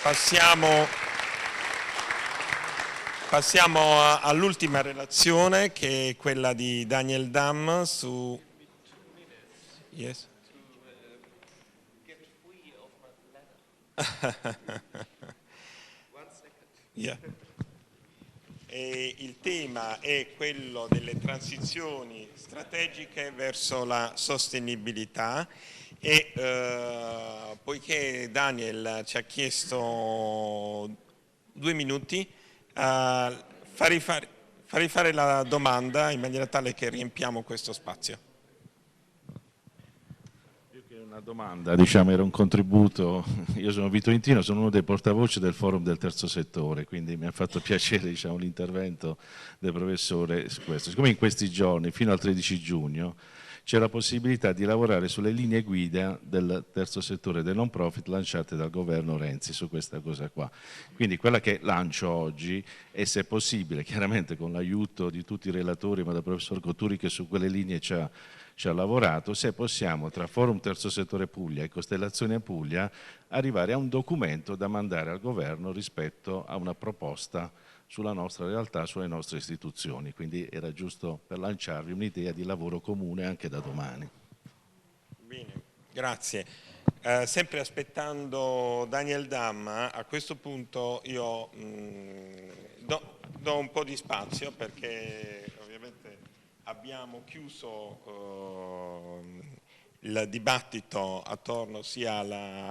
Passiamo all'ultima relazione, che è quella di Daniel Dahm su... Yes. Yeah. E il tema è quello delle transizioni strategiche verso la sostenibilità e poiché Daniel ci ha chiesto 2 minuti, farei fare la domanda in maniera tale che riempiamo questo spazio. Una domanda, diciamo, era un contributo. Io sono Vito Intino, sono uno dei portavoce del forum del terzo settore, quindi mi ha fatto piacere, diciamo, l'intervento del professore su questo. Siccome in questi giorni, fino al 13 giugno, c'è la possibilità di lavorare sulle linee guida del terzo settore del non profit lanciate dal governo Renzi su questa cosa qua. Quindi quella che lancio oggi è, se possibile, chiaramente con l'aiuto di tutti i relatori, ma del professor Cotturi che su quelle linee ci ha lavorato, se possiamo tra Forum Terzo Settore Puglia e Costellazione Puglia arrivare a un documento da mandare al governo rispetto a una proposta sulla nostra realtà, sulle nostre istituzioni. Quindi era giusto per lanciarvi un'idea di lavoro comune anche da domani. Bene, grazie. Sempre aspettando Daniel Dahm, a questo punto io do un po' di spazio perché ovviamente abbiamo chiuso il dibattito attorno sia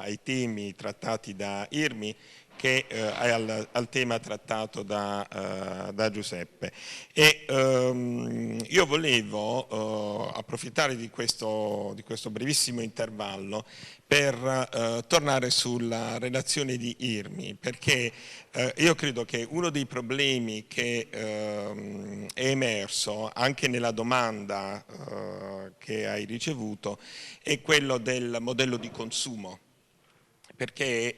ai temi trattati da Irmi che al tema trattato da Giuseppe. E io volevo approfittare di questo brevissimo intervallo per tornare sulla relazione di Irmi, perché io credo che uno dei problemi che è emerso anche nella domanda che hai ricevuto è quello del modello di consumo. Perché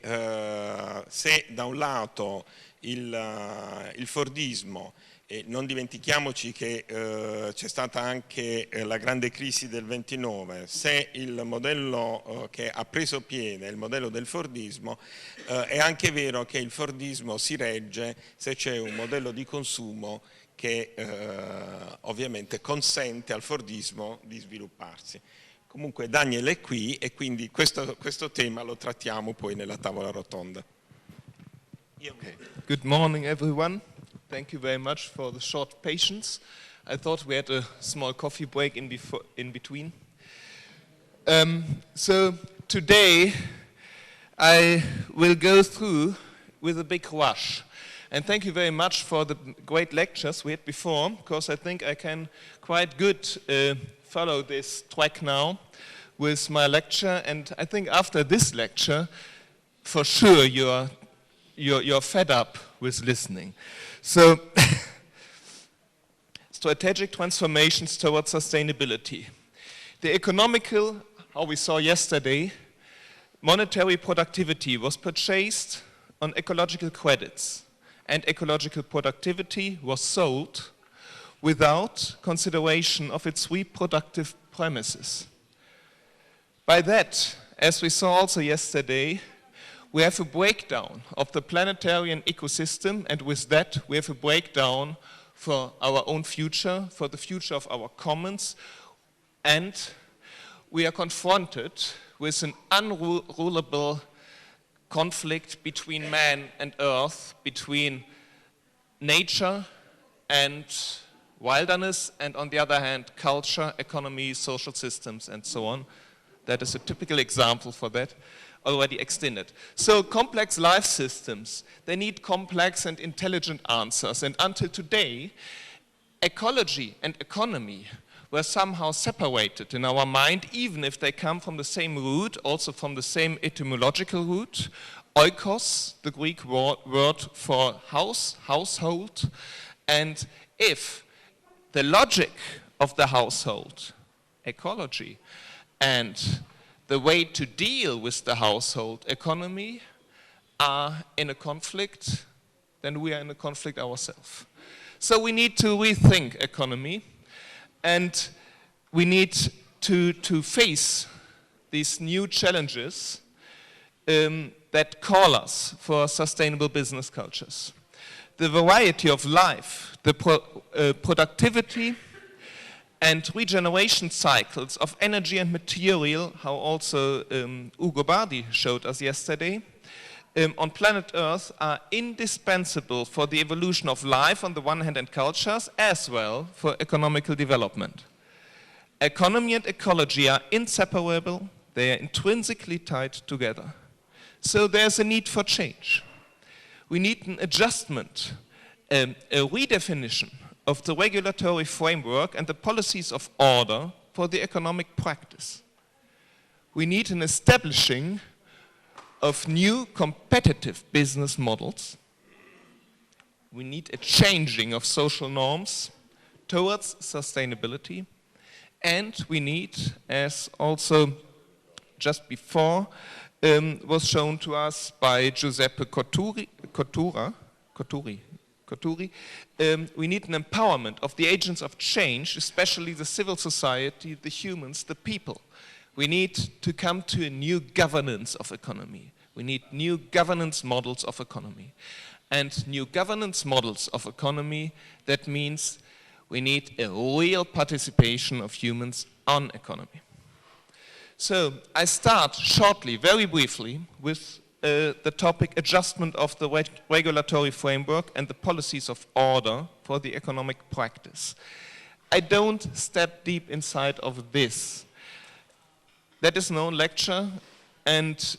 se da un lato il Fordismo, e non dimentichiamoci che c'è stata anche la grande crisi del 29, se il modello che ha preso piede è il modello del Fordismo, è anche vero che il Fordismo si regge se c'è un modello di consumo che ovviamente consente al Fordismo di svilupparsi. Comunque Daniel è qui e quindi questo tema lo trattiamo poi nella tavola rotonda. Okay. Good morning everyone. Thank you very much for the short patience. I thought we had a small coffee break in between. So today I will go through with a big rush. And thank you very much for the great lectures we had before, because I think I can quite good follow this track now with my lecture, and I think after this lecture, for sure you're fed up with listening. So, strategic transformations towards sustainability. The economical, how we saw yesterday, monetary productivity was purchased on ecological credits, and ecological productivity was sold without consideration of its reproductive premises. By that, as we saw also yesterday, we have a breakdown of the planetary ecosystem, and with that we have a breakdown for our own future, for the future of our commons, and we are confronted with an unrulable conflict between man and earth, between nature and wilderness, and on the other hand, culture, economy, social systems, and so on. That is a typical example for that, already extended. So complex life systems, they need complex and intelligent answers, and until today, ecology and economy were somehow separated in our mind, even if they come from the same root, also from the same etymological root. Oikos, the Greek word for house, household, and if the logic of the household, ecology, and the way to deal with the household, economy, are in a conflict, then we are in a conflict ourselves. So we need to rethink economy, and we need to face these new challenges that that call us for sustainable business cultures. The variety of life, the productivity and regeneration cycles of energy and material, how also Ugo Bardi showed us yesterday, on planet Earth are indispensable for the evolution of life on the one hand and cultures, as well for economical development. Economy and ecology are inseparable, they are intrinsically tied together. So there's a need for change. We need an adjustment, a redefinition of the regulatory framework and the policies of order for the economic practice. We need an establishing of new competitive business models. We need a changing of social norms towards sustainability. And we need, as also just before was shown to us by Giuseppe Cotturi, we need an empowerment of the agents of change, especially the civil society, the humans, the people. We need to come to a new governance of economy. We need new governance models of economy. And new governance models of economy, that means we need a real participation of humans on economy. So I start shortly, very briefly, with the topic adjustment of the regulatory framework and the policies of order for the economic practice. I don't step deep inside of this. That is no lecture, and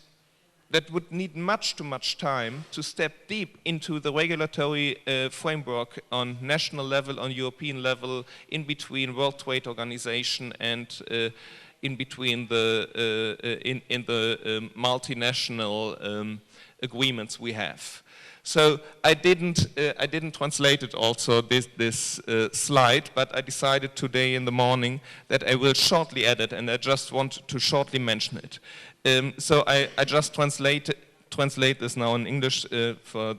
that would need too much time to step deep into the regulatory framework on national level, on European level, in between World Trade Organization and in between the multinational agreements we have. So I didn't translate it also, this slide, but I decided today in the morning that I will shortly add it, and I just want to shortly mention it. So I just translate this now in English for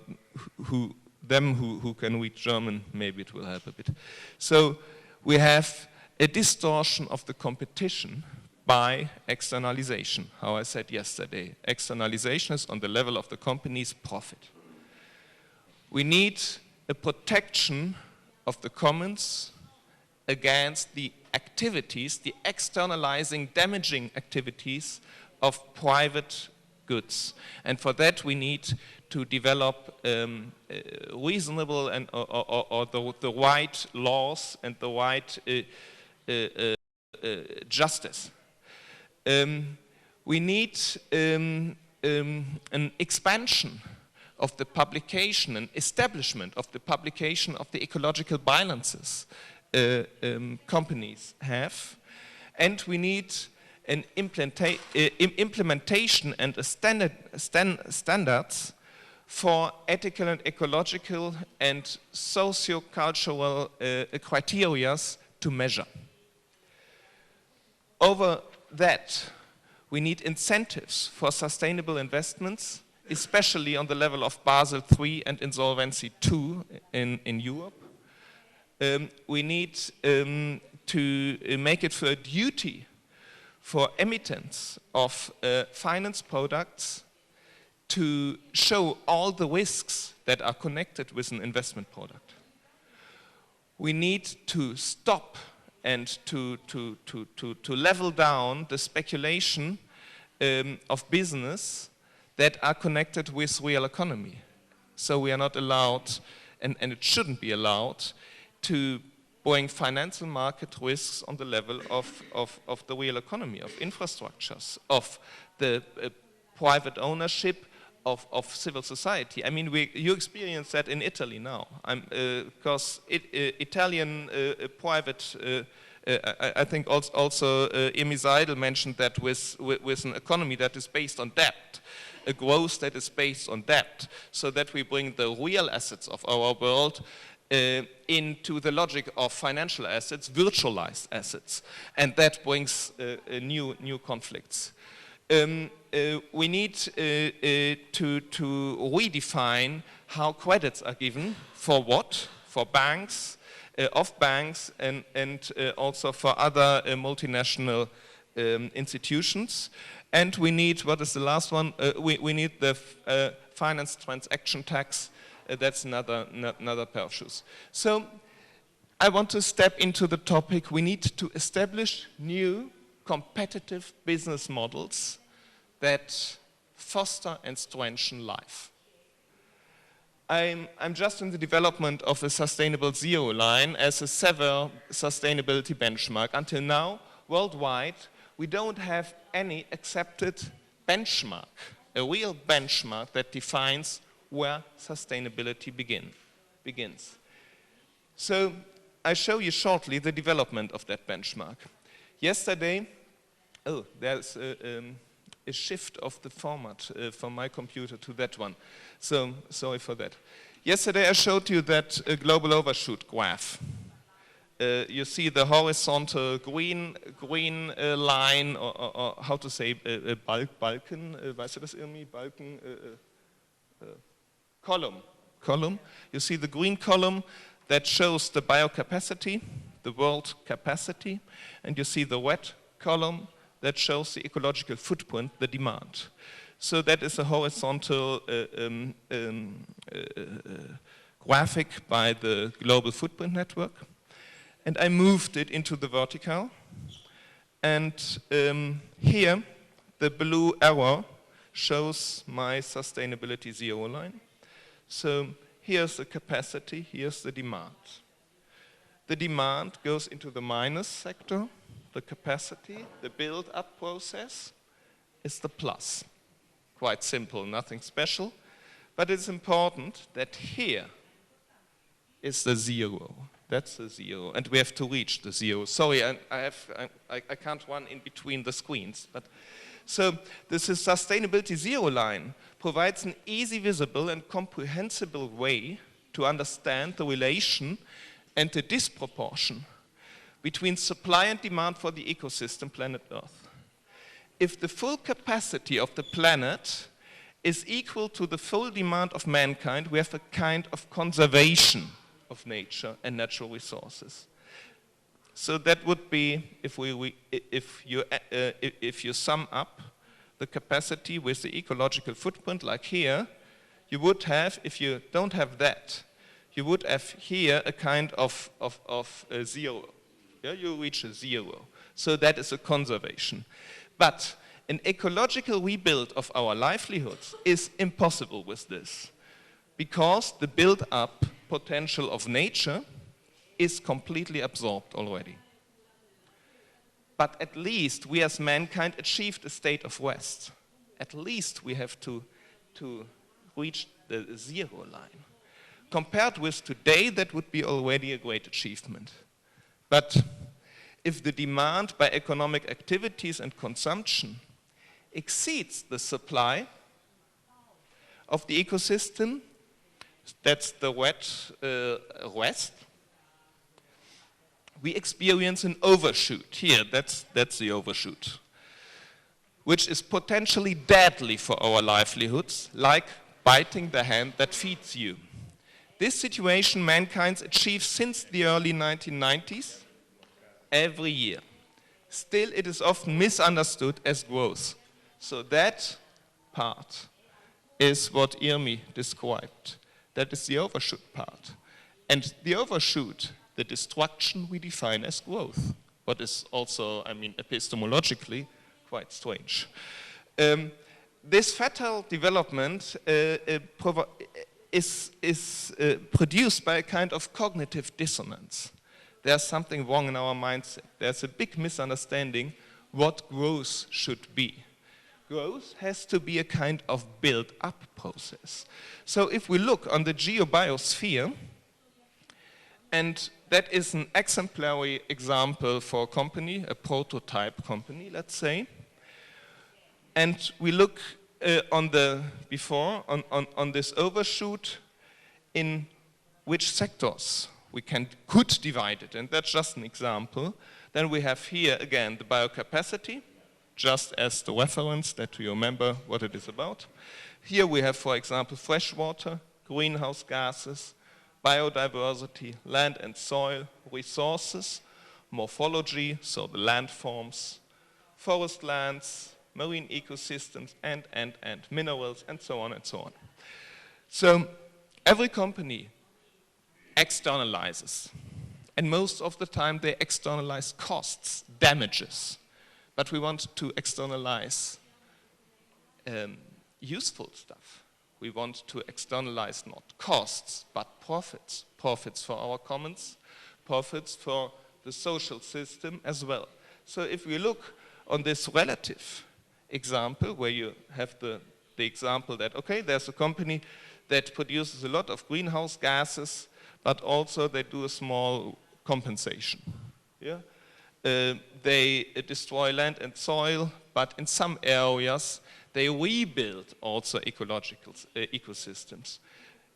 them who can read German, maybe it will help a bit. So we have a distortion of the competition by externalization. How I said yesterday, externalization is on the level of the company's profit. We need a protection of the commons against the activities, the externalizing, damaging activities of private goods. And for that we need to develop reasonable and or the right laws and the right justice. We need an expansion of the publication and establishment of the publication of the ecological balances companies have, and we need an implementation and a standards for ethical and ecological and socio-cultural criteria to measure. Over that, we need incentives for sustainable investments, especially on the level of Basel III and Insolvency II in Europe. We need to make it for a duty for emittents of finance products to show all the risks that are connected with an investment product. We need to stop and to level down the speculation of business that are connected with real economy. So we are not allowed, and it shouldn't be allowed, to bring financial market risks on the level of the real economy, of infrastructures, of the private ownership of civil society. I mean, you experience that in Italy now, because Italian private, I think also Emi Seidel mentioned that with an economy that is based on debt, a growth that is based on debt, so that we bring the real assets of our world into the logic of financial assets, virtualized assets, and that brings new conflicts. We need to redefine how credits are given, for what, for banks, of banks, and also for other multinational institutions. And we need, what is the last one? We need the finance transaction tax. That's another pair of shoes. So I want to step into the topic. We need to establish new competitive business models that foster and strengthen life. I'm just in the development of a sustainable zero line as a severe sustainability benchmark. Until now, worldwide, we don't have any accepted benchmark, a real benchmark that defines where sustainability begins. So I show you shortly the development of that benchmark. Yesterday, there's a shift of the format from my computer to that one. So sorry for that. Yesterday I showed you that global overshoot graph. You see the horizontal green line, or how to say, Balken, weißt du das irgendwie? Balken, column. You see the green column that shows the biocapacity, the world capacity, and you see the red column that shows the ecological footprint, the demand. So that is a horizontal graphic by the Global Footprint Network. And I moved it into the vertical. And here, the blue arrow shows my sustainability zero line. So here's the capacity, here's the demand. The demand goes into the minus sector. The capacity, the build-up process, is the plus. Quite simple, nothing special. But it's important that here is the zero. That's the zero. And we have to reach the zero. Sorry, I can't run in between the screens. But so this is sustainability zero line provides an easy, visible, and comprehensible way to understand the relation and the disproportion between supply and demand for the ecosystem, planet Earth. If the full capacity of the planet is equal to the full demand of mankind, we have a kind of conservation of nature and natural resources. So that would be, if you sum up the capacity with the ecological footprint, like here, you would have, if you don't have that, you would have here a kind of zero. Yeah, you reach a zero. So that is a conservation. But an ecological rebuild of our livelihoods is impossible with this, because the build-up potential of nature is completely absorbed already. But at least we as mankind achieved a state of rest. At least we have to reach the zero line. Compared with today, that would be already a great achievement. But if the demand by economic activities and consumption exceeds the supply of the ecosystem, that's the rest, we experience an overshoot. Here, that's the overshoot, which is potentially deadly for our livelihoods, like biting the hand that feeds you. This situation mankind achieves since the early 1990s, every year. Still, it is often misunderstood as growth. So that part is what Irmi described. That is the overshoot part. And the overshoot, the destruction, we define as growth. What is also, epistemologically, quite strange. This fatal development is produced by a kind of cognitive dissonance. There's something wrong in our mindset. There's a big misunderstanding what growth should be. Growth has to be a kind of build-up process. So if we look on the geobiosphere, and that is an exemplary example for a company, a prototype company, let's say, and we look on this overshoot, in which sectors we could divide it, and that's just an example. Then we have here again the biocapacity, just as the reference that you remember what it is about. Here we have, for example, freshwater, greenhouse gases, biodiversity, land and soil, resources, morphology, so the landforms, forest lands, marine ecosystems, and minerals, and so on and so on. So every company externalizes. And most of the time they externalize costs, damages. But we want to externalize useful stuff. We want to externalize not costs, but profits. Profits for our commons, profits for the social system as well. So if we look on this relative example, where you have the example that, okay, there's a company that produces a lot of greenhouse gases, but also they do a small compensation. Yeah? They destroy land and soil, but in some areas they rebuild also ecological ecosystems.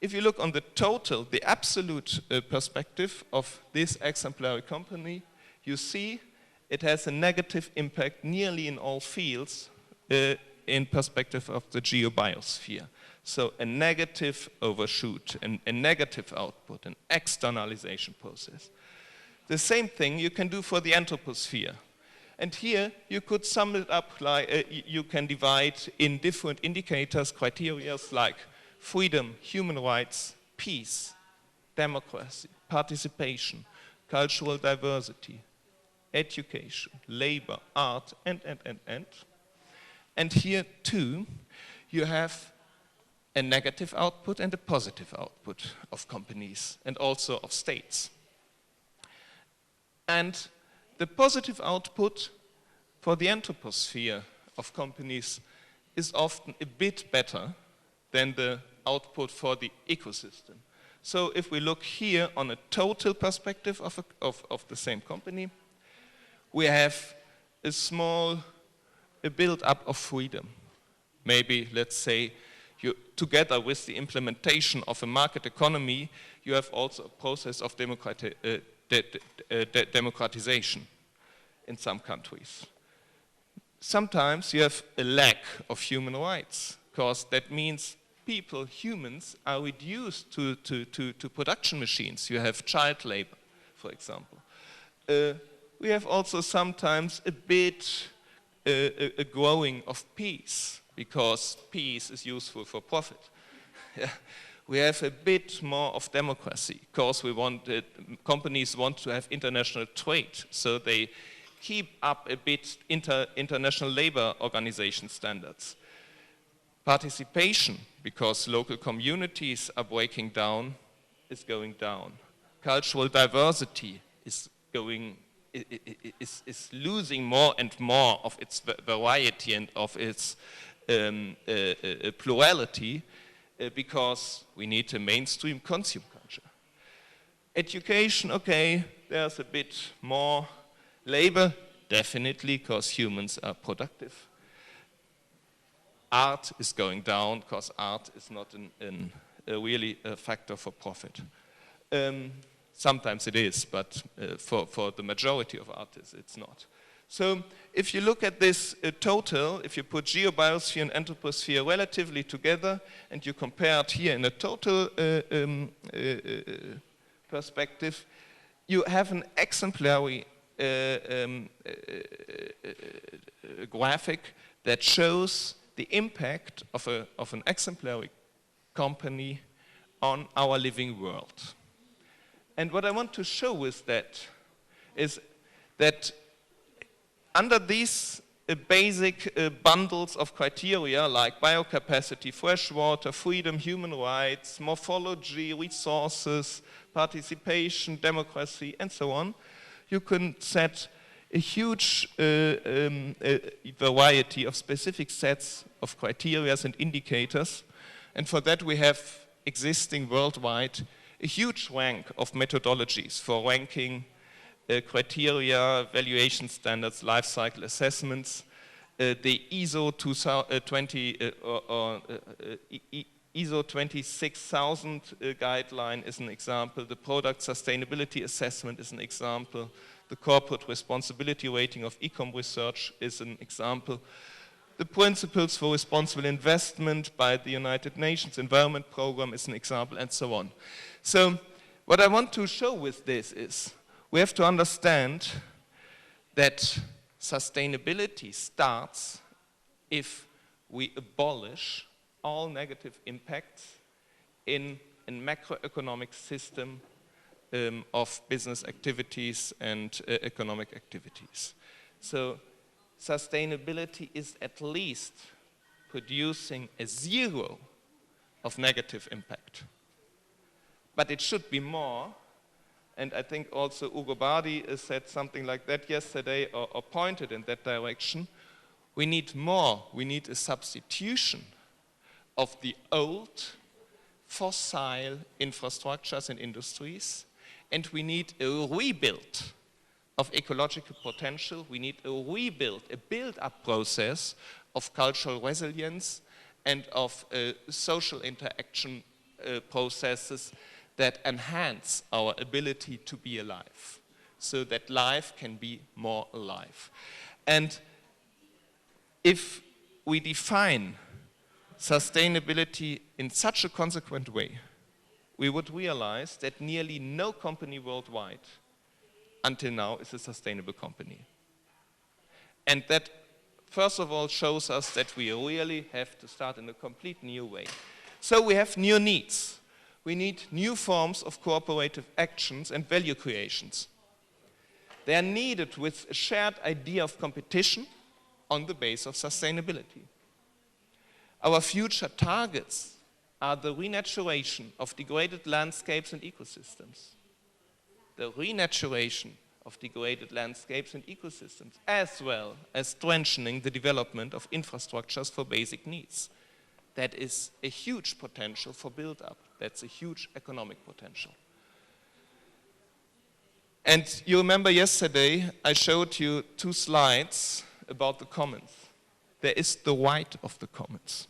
If you look on the total, the absolute perspective of this exemplary company, you see it has a negative impact nearly in all fields in perspective of the geobiosphere. So a negative overshoot, a negative output, an externalization process. The same thing you can do for the anthroposphere. And here you could sum it up like you can divide in different indicators, criteria like freedom, human rights, peace, democracy, participation, cultural diversity, education, labor, art, and. And here too, you have a negative output and a positive output of companies and also of states. And the positive output for the anthroposphere of companies is often a bit better than the output for the ecosystem. So if we look here on a total perspective of the same company, we have a build-up of freedom. Maybe, let's say, together with the implementation of a market economy, you have also a process of democratization in some countries. Sometimes you have a lack of human rights, because that means people, humans, are reduced to production machines. You have child labor, for example. We have also sometimes a bit a growing of peace, because peace is useful for profit. Yeah. We have a bit more of democracy, because companies want to have international trade, so they keep up a bit international labor organization standards. Participation, because local communities are breaking down, is going down. Cultural diversity is losing more and more of its variety and of its plurality, because we need a mainstream consumer culture. Education, okay, there's a bit more labor, definitely, because humans are productive. Art is going down, because art is not really a factor for profit. Sometimes it is, but for the majority of artists, it's not. So if you look at this total, if you put geobiosphere and anthroposphere relatively together, and you compare it here in a total perspective, you have an exemplary graphic that shows the impact of an exemplary company on our living world. And what I want to show with that is that under these basic bundles of criteria like biocapacity, fresh water, freedom, human rights, morphology, resources, participation, democracy, and so on, you can set a huge variety of specific sets of criteria and indicators. And for that we have existing worldwide a huge rank of methodologies for ranking criteria, valuation standards, life cycle assessments. The ISO 26000 guideline is an example. The product sustainability assessment is an example. The corporate responsibility rating of ecom research is an example. The principles for responsible investment by the United Nations Environment Program is an example, and so on. So what I want to show with this is we have to understand that sustainability starts if we abolish all negative impacts in a macroeconomic system of business activities and economic activities. So sustainability is at least producing a zero of negative impact. But it should be more, and I think also Ugo Bardi said something like that yesterday, or pointed in that direction. We need more, we need a substitution of the old fossil infrastructures and industries, and we need a rebuild of ecological potential. We need a rebuild, a build-up process of cultural resilience and of social interaction processes that enhance our ability to be alive, so that life can be more alive. And if we define sustainability in such a consequent way, we would realize that nearly no company worldwide until now is a sustainable company. And that, first of all, shows us that we really have to start in a complete new way. So we have new needs. We need new forms of cooperative actions and value creations. They are needed with a shared idea of competition on the base of sustainability. Our future targets are the renaturation of degraded landscapes and ecosystems. The renaturation of degraded landscapes and ecosystems, as well as strengthening the development of infrastructures for basic needs. That is a huge potential for build-up. That's a huge economic potential. And you remember yesterday I showed you 2 slides about the commons. There is the right of the commons.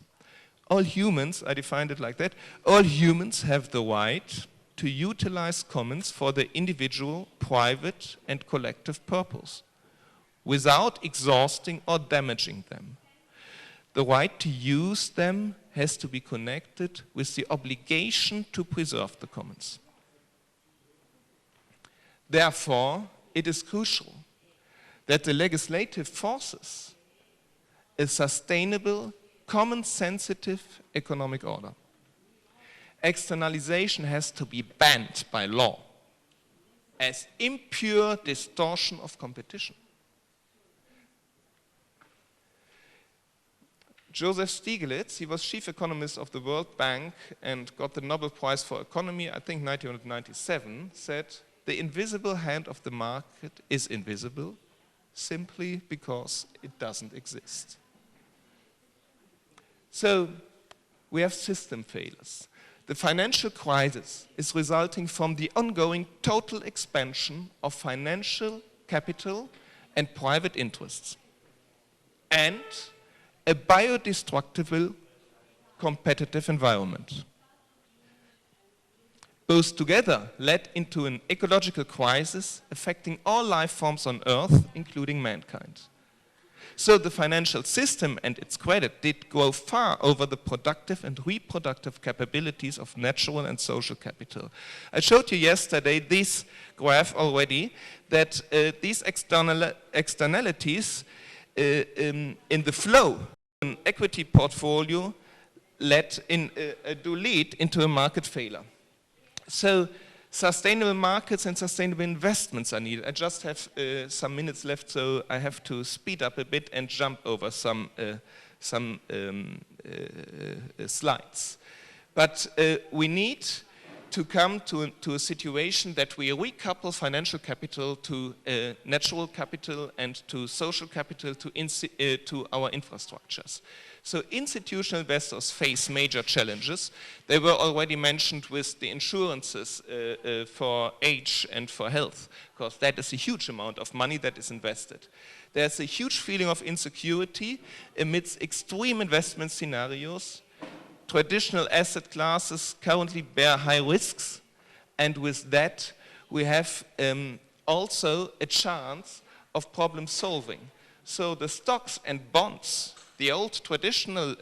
All humans, I defined it like that, all humans have the right to utilize commons for their individual, private and collective purpose without exhausting or damaging them. The right to use them has to be connected with the obligation to preserve the commons. Therefore, it is crucial that the legislative forces a sustainable, common-sensitive economic order. Externalization has to be banned by law as impure distortion of competition. Joseph Stiglitz, he was chief economist of the World Bank and got the Nobel Prize for Economy, I think 1997, said, "The invisible hand of the market is invisible simply because it doesn't exist." So we have system failures. The financial crisis is resulting from the ongoing total expansion of financial capital and private interests, and a biodestructible competitive environment. Both together led into an ecological crisis affecting all life forms on Earth, including mankind. So the financial system and its credit did go far over the productive and reproductive capabilities of natural and social capital. I showed you yesterday this graph already, that these externalities in the flow, an equity portfolio do lead into a market failure. So sustainable markets and sustainable investments are needed. I just have some minutes left, so I have to speed up a bit and jump over some slides. But we need to come to a situation that we recouple financial capital to natural capital and to social capital to our infrastructures. So institutional investors face major challenges. They were already mentioned with the insurances for age and for health, because that is a huge amount of money that is invested. There's a huge feeling of insecurity amidst extreme investment scenarios. Traditional asset classes currently bear high risks, and with that we have also a chance of problem solving. So the stocks and bonds, the old traditional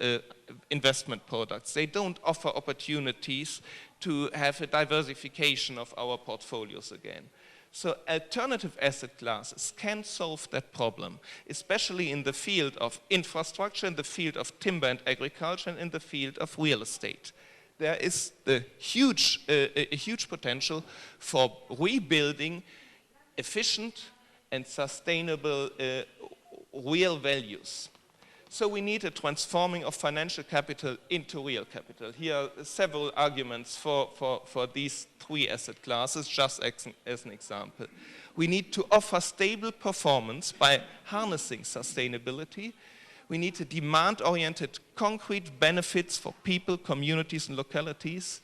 investment products, they don't offer opportunities to have a diversification of our portfolios again. So alternative asset classes can solve that problem, especially in the field of infrastructure, in the field of timber and agriculture, and in the field of real estate. There is a huge potential for rebuilding efficient and sustainable real values. So we need a transforming of financial capital into real capital. Here are several arguments for these three asset classes, just as an example. We need to offer stable performance by harnessing sustainability. We need a demand-oriented concrete benefits for people, communities, and localities.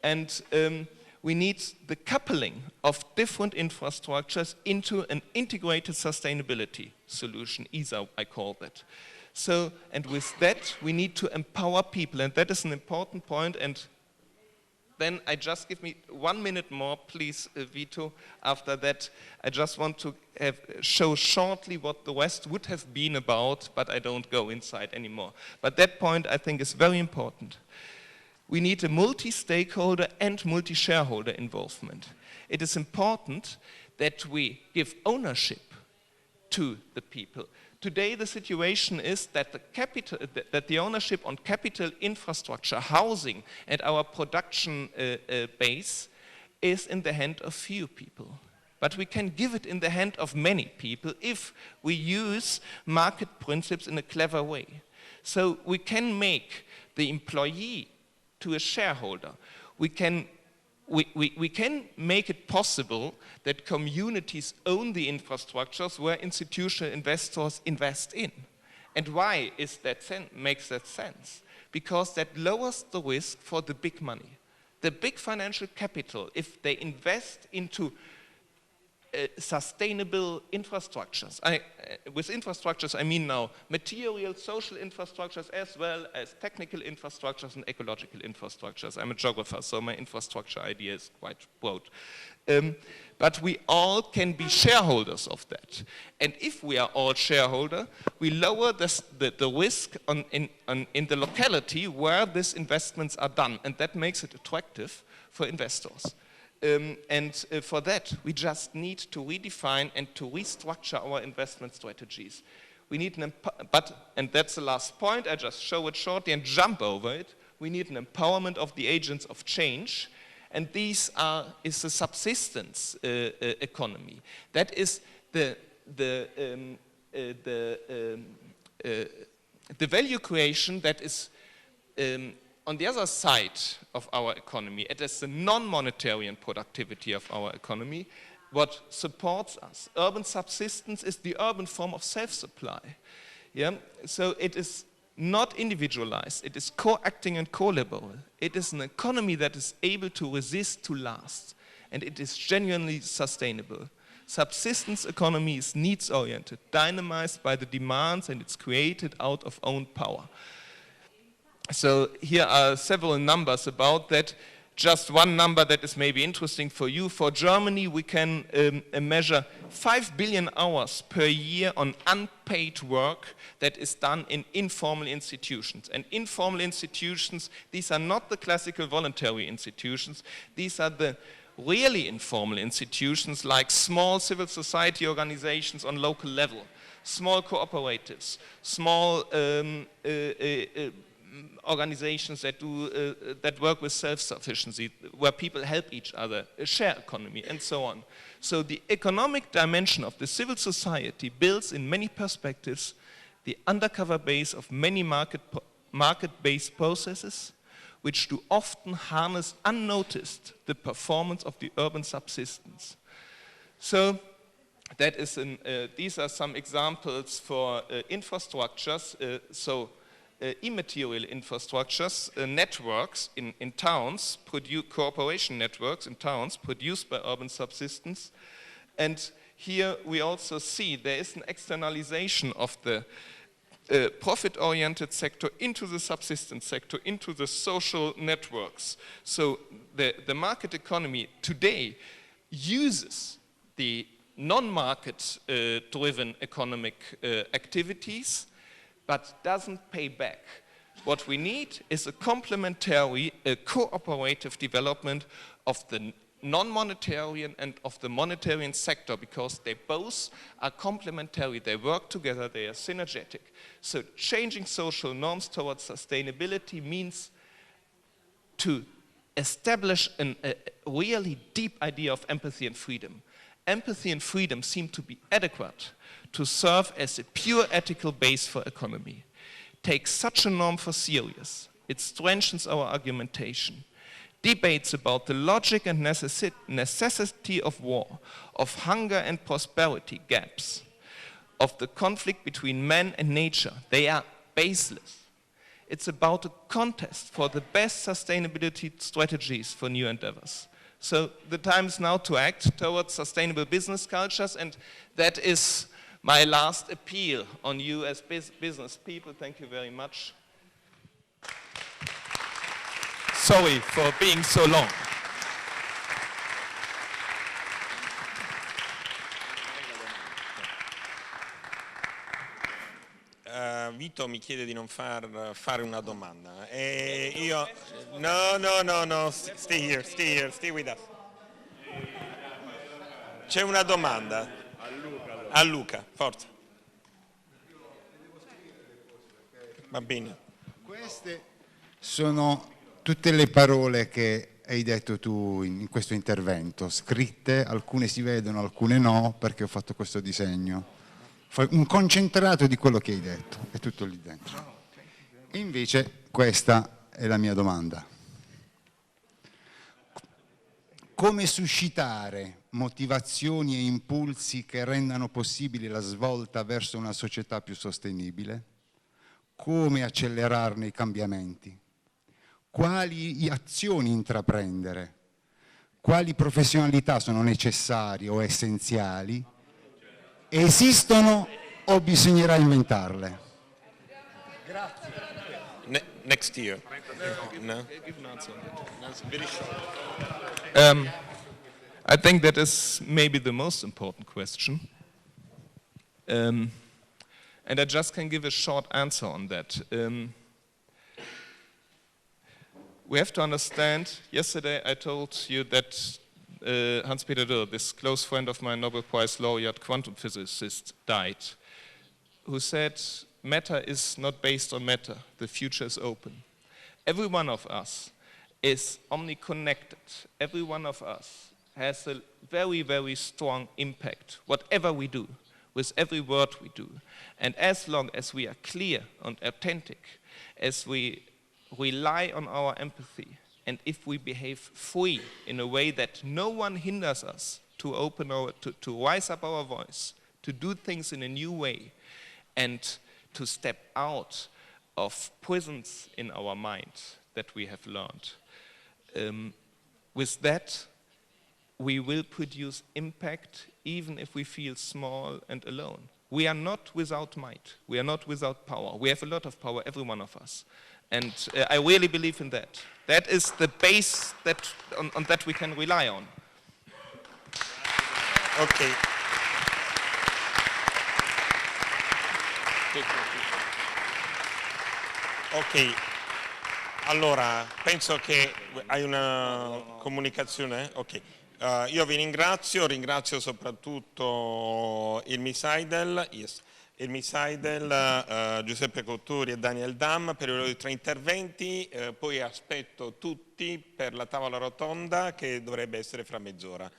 And we need the coupling of different infrastructures into an integrated sustainability solution, ESA I call that. So, and with that, we need to empower people, and that is an important point. And then give me 1 minute more, please, Vito. After that, I just want to show shortly what the West would have been about, but I don't go inside anymore. But that point, I think, is very important. We need a multi-stakeholder and multi-shareholder involvement. It is important that we give ownership to the people. Today, the situation is that the ownership on capital, infrastructure, housing, and our production base is in the hand of few people. But we can give it in the hand of many people if we use market principles in a clever way. So we can make the employee to a shareholder. We can make it possible that communities own the infrastructures where institutional investors invest in. And why makes that sense? Because that lowers the risk for the big money. The big financial capital, if they invest into sustainable infrastructures. With infrastructures, I mean now material, social infrastructures, as well as technical infrastructures and ecological infrastructures. I'm a geographer, so my infrastructure idea is quite broad. But we all can be shareholders of that. And if we are all shareholders, we lower the risk in the locality where these investments are done. And that makes it attractive for investors. For that, we just need to redefine and to restructure our investment strategies. We need and that's the last point, I just show it shortly and jump over it. We need an empowerment of the agents of change, and is the subsistence economy. That is the value creation that is on the other side of our economy. It is the non-monetary productivity of our economy what supports us. Urban subsistence is the urban form of self-supply. Yeah? So it is not individualized. It is co-acting and co-laboral. It is an economy that is able to resist, to last. And it is genuinely sustainable. Subsistence economy is needs-oriented, dynamized by the demands, and it's created out of own power. So here are several numbers about that. Just one number that is maybe interesting for you. For Germany, we can measure 5 billion hours per year on unpaid work that is done in informal institutions. And informal institutions, these are not the classical voluntary institutions. These are the really informal institutions like small civil society organizations on local level, small cooperatives, small organizations that work with self-sufficiency, where people help each other, a share economy, and so on. So the economic dimension of the civil society builds in many perspectives the undercover base of many market-based processes, which do often harness unnoticed the performance of the urban subsistence. So that is these are some examples for infrastructures. Immaterial infrastructures, networks in towns, cooperation networks in towns produced by urban subsistence. And here we also see there is an externalization of the profit-oriented sector into the subsistence sector, into the social networks. So the market economy today uses the non-market driven economic activities, but doesn't pay back. What we need is a complementary, cooperative development of the non-monetarian and of the monetarian sector, because they both are complementary, they work together, they are synergetic. So changing social norms towards sustainability means to establish a really deep idea of empathy and freedom. Empathy and freedom seem to be adequate to serve as a pure ethical base for economy. Take such a norm for serious, it strengthens our argumentation. Debates about the logic and necessity of war, of hunger and prosperity gaps, of the conflict between man and nature, they are baseless. It's about a contest for the best sustainability strategies for new endeavors. So the time is now to act towards sustainable business cultures, and that is my last appeal on you as business people. Thank you very much. Sorry for being so long. Vito mi chiede di non fare una domanda. E io... No, stay with us. C'è una domanda. A Luca, forza. Va bene. Queste sono tutte le parole che hai detto tu in questo intervento, scritte, alcune si vedono, alcune no, perché ho fatto questo disegno. Un concentrato di quello che hai detto, è tutto lì dentro. E invece questa è la mia domanda. Come suscitare motivazioni e impulsi che rendano possibile la svolta verso una società più sostenibile? Come accelerarne i cambiamenti? Quali azioni intraprendere? Quali professionalità sono necessarie o essenziali? Esistono o bisognerà inventarle? Grazie. Next year. No? I think that is maybe the most important question. And I just can give a short answer on that. We have to understand, yesterday I told you that Hans-Peter Dürr, this close friend of mine, Nobel Prize laureate quantum physicist, died, who said, matter is not based on matter, the future is open. Every one of us is omniconnected. Every one of us has a very, very strong impact, whatever we do, with every word we do. And as long as we are clear and authentic, as we rely on our empathy, and if we behave free in a way that no one hinders us to to rise up our voice, to do things in a new way, and to step out of prisons in our mind that we have learned. With that, we will produce impact even if we feel small and alone. We are not without might. We are not without power. We have a lot of power, every one of us. And I really believe in that. That is the base that on that we can rely on. Ok. Ok. Allora, penso che hai una comunicazione? Ok. Io vi ringrazio soprattutto il Miss Seidel, Giuseppe Cotturi e Daniel Dahm per i loro 3 interventi, poi aspetto tutti per la tavola rotonda che dovrebbe essere fra mezz'ora.